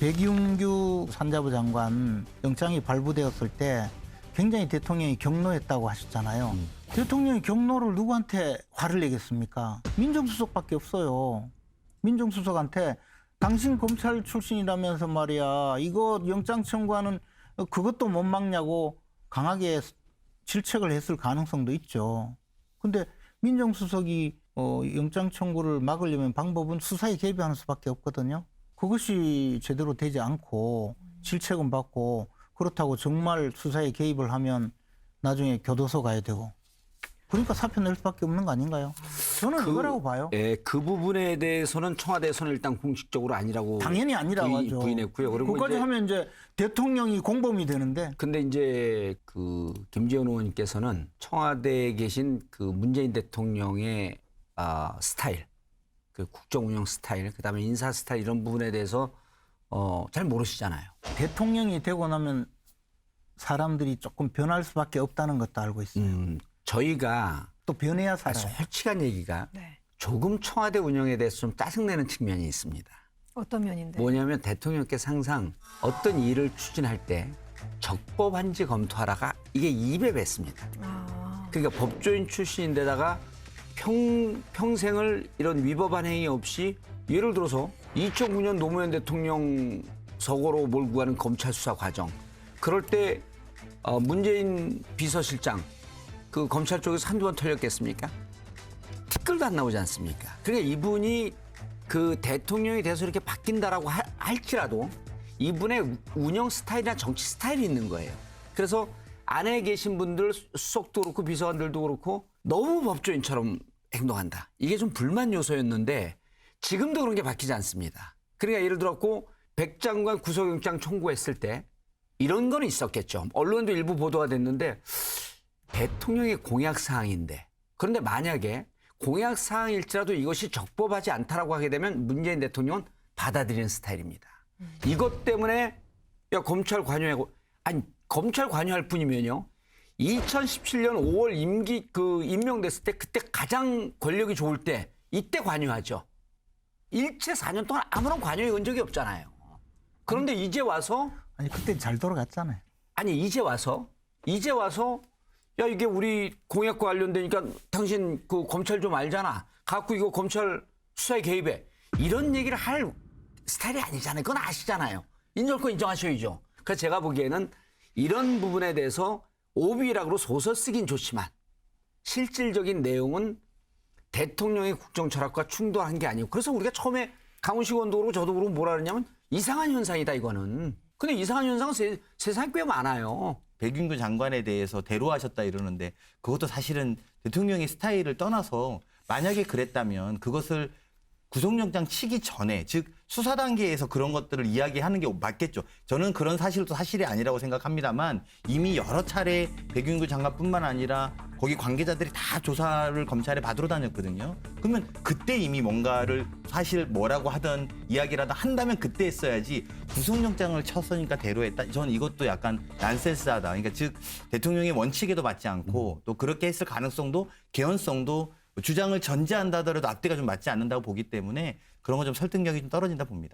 백윤규 산자부 장관 영장이 발부되었을 때 굉장히 대통령이 격노했다고 하셨잖아요. 대통령이 격노를 누구한테 화를 내겠습니까? 민정수석밖에 없어요. 민정수석한테 당신 검찰 출신이라면서 말이야. 이거 영장 청구하는 그것도 못 막냐고 강하게 질책을 했을 가능성도 있죠. 근데 민정수석이 영장 청구를 막으려면 방법은 수사에 개입하는 수밖에 없거든요. 그것이 제대로 되지 않고 질책은 받고 그렇다고 정말 수사에 개입을 하면 나중에 교도소 가야 되고 그러니까 사표 낼 수밖에 없는 거 아닌가요? 저는 그거라고 봐요. 예, 그 부분에 대해서는 청와대에서는 일단 공식적으로 아니라고 당연히 아니라고 하죠. 부인했고요. 그리고 그까지 이제 하면 이제 대통령이 공범이 되는데. 근데 이제 그 김재원 의원님께서는 청와대에 계신 그 문재인 대통령의 스타일, 그 국정 운영 스타일, 그다음에 인사 스타일 이런 부분에 대해서 잘 모르시잖아요. 대통령이 되고 나면 사람들이 조금 변할 수밖에 없다는 것도 알고 있어요. 저희가 또 변해야 살아요. 솔직한 얘기가 네. 조금 청와대 운영에 대해서 좀 짜증내는 측면이 있습니다. 어떤 면인데? 뭐냐면 대통령께서 항상 어떤 일을 추진할 때 적법한지 검토하라가 이게 입에 뱉습니다. 그러니까 법조인 출신인데다가 평생을 이런 위법한 행위 없이 예를 들어서 2009년 노무현 대통령 서거로 몰고 가는 검찰 수사 과정 그럴 때 문재인 비서실장 그 검찰 쪽에서 한두 번 털렸겠습니까? 티끌도 안 나오지 않습니까? 그러니까 이분이 그 대통령이 돼서 이렇게 바뀐다라고 할지라도 이분의 운영 스타일이나 정치 스타일이 있는 거예요. 그래서 안에 계신 분들 수석도 그렇고 비서관들도 그렇고 너무 법조인처럼 행동한다. 이게 좀 불만 요소였는데 지금도 그런 게 바뀌지 않습니다. 그러니까 예를 들었고 백 장관 구속영장 청구했을 때 이런 건 있었겠죠. 언론도 일부 보도가 됐는데 대통령의 공약사항인데 그런데 만약에 공약사항일지라도 이것이 적법하지 않다라고 하게 되면 문재인 대통령은 받아들이는 스타일입니다. 이것 때문에 야 검찰 관여하고 아니 검찰 관여할 뿐이면요. 2017년 5월 임기 그 임명됐을 때 그때 가장 권력이 좋을 때 이때 관여하죠. 일체 4년 동안 아무런 관여해 온 적이 없잖아요. 그런데 이제 와서 아니 그때 잘 돌아갔잖아요. 아니 이제 와서 야 이게 우리 공약과 관련되니까 당신 그 검찰 좀 알잖아. 갖고 이거 검찰 수사에 개입해. 이런 얘기를 할 스타일이 아니잖아요. 그건 아시잖아요. 인정할 거 인정하셔야죠. 그래서 제가 보기에는 이런 부분에 대해서 오비락으로 소설 쓰긴 좋지만 실질적인 내용은 대통령의 국정 철학과 충돌한 게 아니고 그래서 우리가 처음에 강훈식 의원도 그러고 저도 그러고 뭐라 그러냐면 이상한 현상이다 이거는. 근데 이상한 현상은 세상에 꽤 많아요. 백윤규 장관에 대해서 대로하셨다 이러는데 그것도 사실은 대통령의 스타일을 떠나서 만약에 그랬다면 그것을 구속영장 치기 전에 즉 수사 단계에서 그런 것들을 이야기하는 게 맞겠죠. 저는 그런 사실도 사실이 아니라고 생각합니다만 이미 여러 차례 백윤규 장관뿐만 아니라 거기 관계자들이 다 조사를 검찰에 받으러 다녔거든요. 그러면 그때 이미 뭔가를 사실 뭐라고 하던 이야기라도 한다면 그때 했어야지 구속영장을 쳤으니까 대로했다. 저는 이것도 약간 난센스하다. 그러니까 즉 대통령의 원칙에도 맞지 않고 또 그렇게 했을 가능성도 개연성도 주장을 전제한다 하더라도 앞뒤가 좀 맞지 않는다고 보기 때문에 그런 건 좀 설득력이 좀 떨어진다 봅니다.